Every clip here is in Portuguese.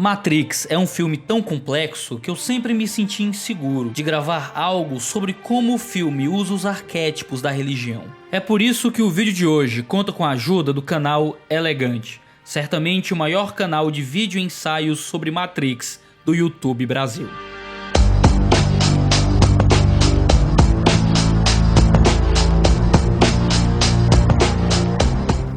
Matrix é um filme tão complexo que eu sempre me senti inseguro de gravar algo sobre como o filme usa os arquétipos da religião. É por isso que o vídeo de hoje conta com a ajuda do canal Elegante, certamente o maior canal de vídeo ensaios sobre Matrix do YouTube Brasil.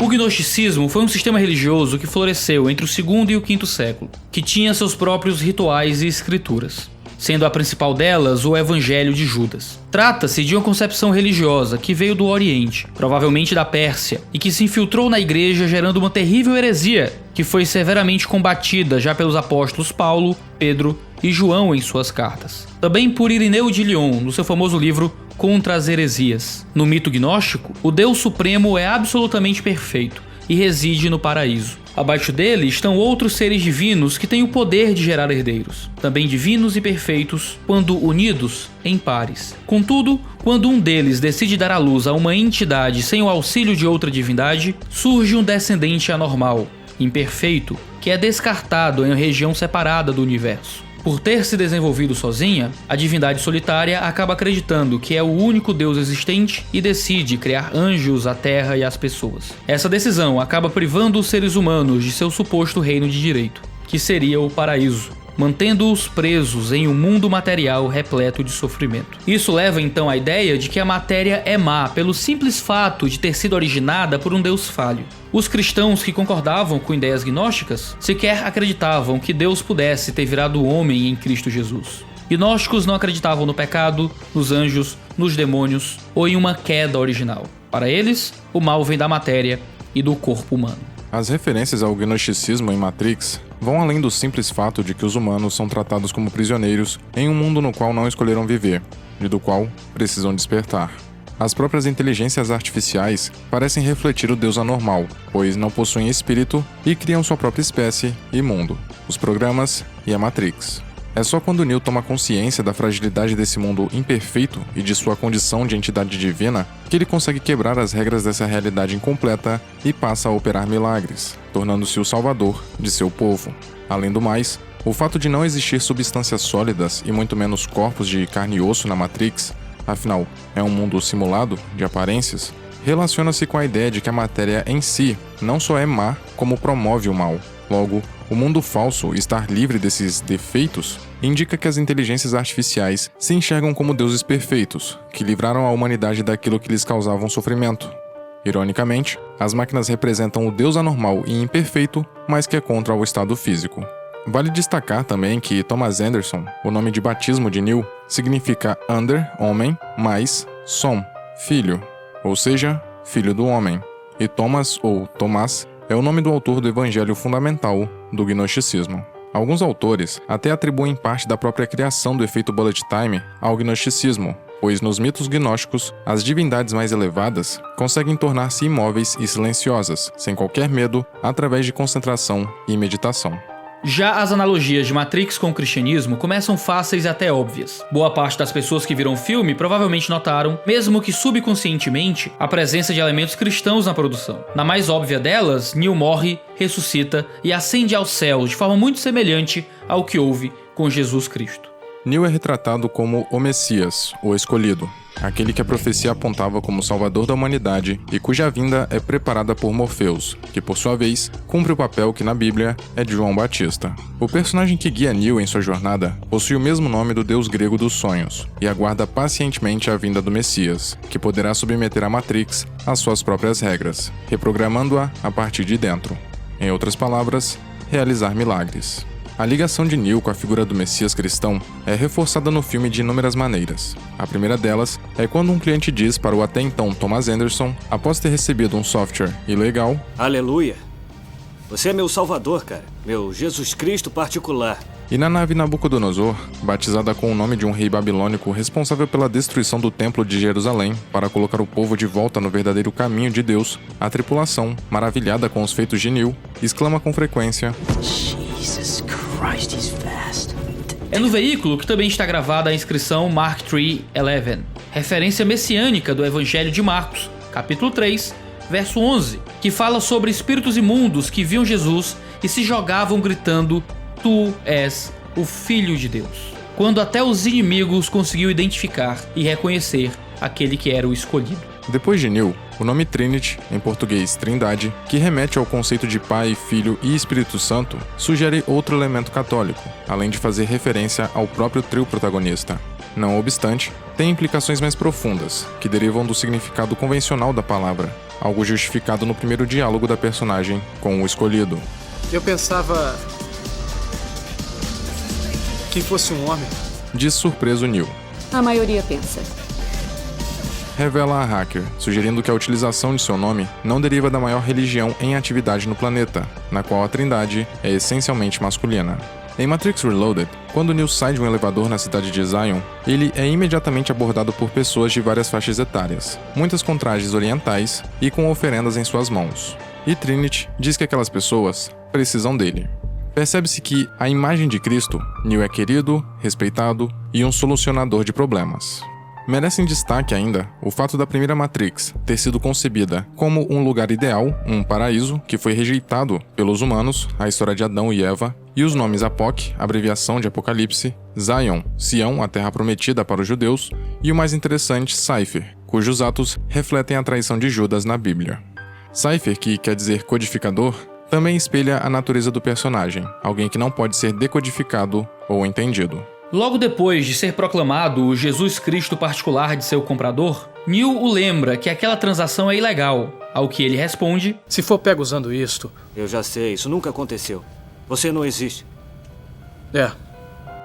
O gnosticismo foi um sistema religioso que floresceu entre o segundo e o quinto século, que tinha seus próprios rituais e escrituras, sendo a principal delas o Evangelho de Judas. Trata-se de uma concepção religiosa que veio do Oriente, provavelmente da Pérsia, e que se infiltrou na igreja gerando uma terrível heresia, que foi severamente combatida já pelos apóstolos Paulo, Pedro e João em suas cartas. Também por Irineu de Lyon, no seu famoso livro Contra as Heresias. No mito gnóstico, o Deus Supremo é absolutamente perfeito e reside no paraíso. Abaixo dele estão outros seres divinos que têm o poder de gerar herdeiros, também divinos e perfeitos, quando unidos em pares. Contudo, quando um deles decide dar à luz a uma entidade sem o auxílio de outra divindade, surge um descendente anormal, imperfeito, que é descartado em uma região separada do universo. Por ter se desenvolvido sozinha, a divindade solitária acaba acreditando que é o único Deus existente e decide criar anjos, a terra e as pessoas. Essa decisão acaba privando os seres humanos de seu suposto reino de direito, que seria o paraíso, mantendo-os presos em um mundo material repleto de sofrimento. Isso leva então à ideia de que a matéria é má pelo simples fato de ter sido originada por um Deus falho. Os cristãos que concordavam com ideias gnósticas sequer acreditavam que Deus pudesse ter virado homem em Cristo Jesus. Gnósticos não acreditavam no pecado, nos anjos, nos demônios ou em uma queda original. Para eles, o mal vem da matéria e do corpo humano. As referências ao gnosticismo em Matrix vão além do simples fato de que os humanos são tratados como prisioneiros em um mundo no qual não escolheram viver, e do qual precisam despertar. As próprias inteligências artificiais parecem refletir o Deus anormal, pois não possuem espírito e criam sua própria espécie e mundo, os programas e a Matrix. É só quando Neo toma consciência da fragilidade desse mundo imperfeito e de sua condição de entidade divina que ele consegue quebrar as regras dessa realidade incompleta e passa a operar milagres, tornando-se o salvador de seu povo. Além do mais, o fato de não existir substâncias sólidas e muito menos corpos de carne e osso na Matrix, afinal, é um mundo simulado de aparências, relaciona-se com a ideia de que a matéria em si não só é má, como promove o mal. Logo, o mundo falso estar livre desses defeitos indica que as inteligências artificiais se enxergam como deuses perfeitos, que livraram a humanidade daquilo que lhes causava um sofrimento. Ironicamente, as máquinas representam o Deus anormal e imperfeito, mas que é contra o estado físico. Vale destacar também que Thomas Anderson, o nome de batismo de Neo, significa Under, homem, mais Som, filho, ou seja, filho do homem. E Thomas, ou Tomás, é o nome do autor do evangelho fundamental do gnosticismo. Alguns autores até atribuem parte da própria criação do efeito bullet time ao gnosticismo, pois nos mitos gnósticos, as divindades mais elevadas conseguem tornar-se imóveis e silenciosas, sem qualquer medo, através de concentração e meditação. Já as analogias de Matrix com o cristianismo começam fáceis e até óbvias. Boa parte das pessoas que viram o filme provavelmente notaram, mesmo que subconscientemente, a presença de elementos cristãos na produção. Na mais óbvia delas, Neo morre, ressuscita e ascende aos céus de forma muito semelhante ao que houve com Jesus Cristo. Neo é retratado como o Messias, o escolhido, aquele que a profecia apontava como salvador da humanidade e cuja vinda é preparada por Morpheus, que por sua vez cumpre o papel que na Bíblia é de João Batista. O personagem que guia Neo em sua jornada possui o mesmo nome do deus grego dos sonhos e aguarda pacientemente a vinda do Messias, que poderá submeter a Matrix às suas próprias regras, reprogramando-a a partir de dentro. Em outras palavras, realizar milagres. A ligação de Neo com a figura do Messias cristão é reforçada no filme de inúmeras maneiras. A primeira delas é quando um cliente diz para o até então Thomas Anderson, após ter recebido um software ilegal: Aleluia! Você é meu salvador, cara. Meu Jesus Cristo particular. E na nave Nabucodonosor, batizada com o nome de um rei babilônico responsável pela destruição do templo de Jerusalém para colocar o povo de volta no verdadeiro caminho de Deus, a tripulação, maravilhada com os feitos de Neo, exclama com frequência: Jesus Christ, he's fast. É no veículo que também está gravada a inscrição Mark III 11, referência messiânica do Evangelho de Marcos, capítulo 3, verso 11, que fala sobre espíritos imundos que viam Jesus e se jogavam gritando: tu és o Filho de Deus. Quando até os inimigos conseguiu identificar e reconhecer aquele que era o escolhido. Depois de Neo, o nome Trinity, em português Trindade, que remete ao conceito de Pai, Filho e Espírito Santo, sugere outro elemento católico, além de fazer referência ao próprio trio protagonista. Não obstante, tem implicações mais profundas, que derivam do significado convencional da palavra, algo justificado no primeiro diálogo da personagem com o escolhido. Eu pensava que fosse um homem. Diz surpreso Neo. A maioria pensa. Revela a hacker, sugerindo que a utilização de seu nome não deriva da maior religião em atividade no planeta, na qual a Trindade é essencialmente masculina. Em Matrix Reloaded, quando Neo sai de um elevador na cidade de Zion, ele é imediatamente abordado por pessoas de várias faixas etárias, muitas com trajes orientais e com oferendas em suas mãos. E Trinity diz que aquelas pessoas precisam dele. Percebe-se que, à imagem de Cristo, Neo é querido, respeitado e um solucionador de problemas. Merecem destaque ainda o fato da primeira Matrix ter sido concebida como um lugar ideal, um paraíso, que foi rejeitado pelos humanos, a história de Adão e Eva, e os nomes Apok, abreviação de Apocalipse, Zion, Sião, a terra prometida para os judeus, e o mais interessante, Cypher, cujos atos refletem a traição de Judas na Bíblia. Cypher, que quer dizer codificador, também espelha a natureza do personagem, alguém que não pode ser decodificado ou entendido. Logo depois de ser proclamado o Jesus Cristo particular de seu comprador, Neo o lembra que aquela transação é ilegal, ao que ele responde: Se for pego usando isto... Eu já sei, isso nunca aconteceu. Você não existe.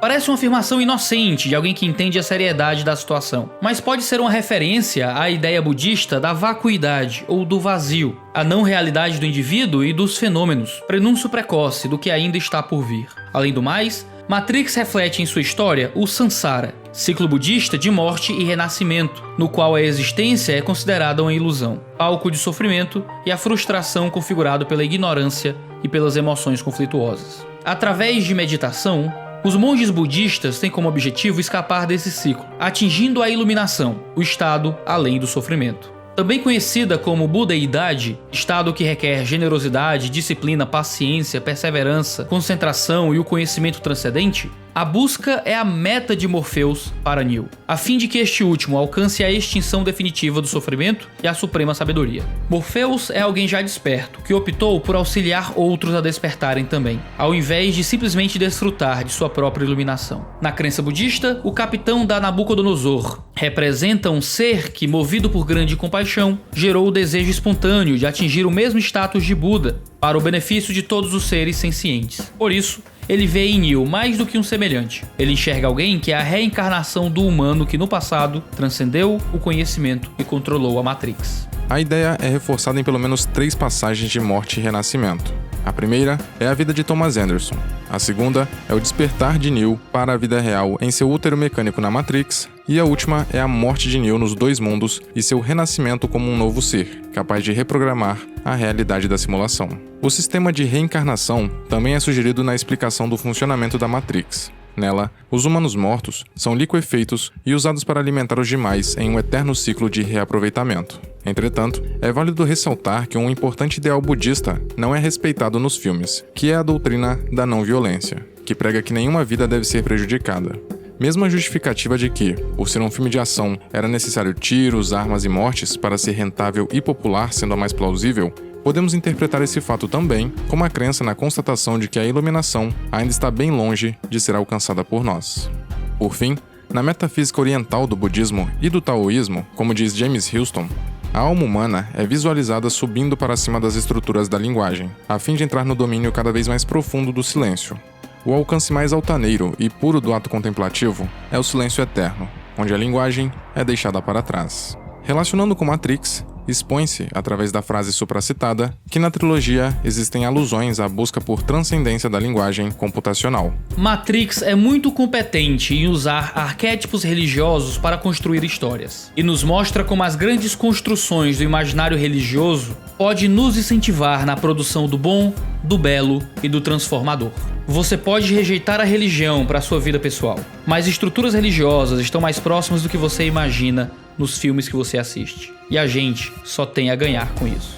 Parece uma afirmação inocente de alguém que entende a seriedade da situação, mas pode ser uma referência à ideia budista da vacuidade ou do vazio, a não realidade do indivíduo e dos fenômenos, prenúncio precoce do que ainda está por vir. Além do mais, Matrix reflete em sua história o Sansara, ciclo budista de morte e renascimento, no qual a existência é considerada uma ilusão, palco de sofrimento e a frustração configurado pela ignorância e pelas emoções conflituosas. Através de meditação, os monges budistas têm como objetivo escapar desse ciclo, atingindo a iluminação, o estado além do sofrimento. Também conhecida como budeidade, estado que requer generosidade, disciplina, paciência, perseverança, concentração e o conhecimento transcendente, a busca é a meta de Morpheus para Neo, a fim de que este último alcance a extinção definitiva do sofrimento e a suprema sabedoria. Morpheus é alguém já desperto, que optou por auxiliar outros a despertarem também, ao invés de simplesmente desfrutar de sua própria iluminação. Na crença budista, o capitão da Nabucodonosor representa um ser que, movido por grande compaixão, gerou o desejo espontâneo de atingir o mesmo status de Buda, para o benefício de todos os seres sencientes. Por isso, ele vê em Neo mais do que um semelhante. Ele enxerga alguém que é a reencarnação do humano que no passado transcendeu o conhecimento e controlou a Matrix. A ideia é reforçada em pelo menos 3 passagens de morte e renascimento. A primeira é a vida de Thomas Anderson. A segunda é o despertar de Neo para a vida real em seu útero mecânico na Matrix. E a última é a morte de Neo nos 2 mundos e seu renascimento como um novo ser, capaz de reprogramar a realidade da simulação. O sistema de reencarnação também é sugerido na explicação do funcionamento da Matrix. Nela, os humanos mortos são liquefeitos e usados para alimentar os demais em um eterno ciclo de reaproveitamento. Entretanto, é válido ressaltar que um importante ideal budista não é respeitado nos filmes, que é a doutrina da não-violência, que prega que nenhuma vida deve ser prejudicada. Mesmo a justificativa de que, por ser um filme de ação, era necessário tiros, armas e mortes para ser rentável e popular sendo a mais plausível, podemos interpretar esse fato também como a crença na constatação de que a iluminação ainda está bem longe de ser alcançada por nós. Por fim, na metafísica oriental do budismo e do taoísmo, como diz James Houston, a alma humana é visualizada subindo para cima das estruturas da linguagem, a fim de entrar no domínio cada vez mais profundo do silêncio. O alcance mais altaneiro e puro do ato contemplativo é o silêncio eterno, onde a linguagem é deixada para trás. Relacionando com Matrix, expõe-se, através da frase supracitada, que na trilogia existem alusões à busca por transcendência da linguagem computacional. Matrix é muito competente em usar arquétipos religiosos para construir histórias, e nos mostra como as grandes construções do imaginário religioso podem nos incentivar na produção do bom, do belo e do transformador. Você pode rejeitar a religião para a sua vida pessoal, mas estruturas religiosas estão mais próximas do que você imagina nos filmes que você assiste. E a gente só tem a ganhar com isso.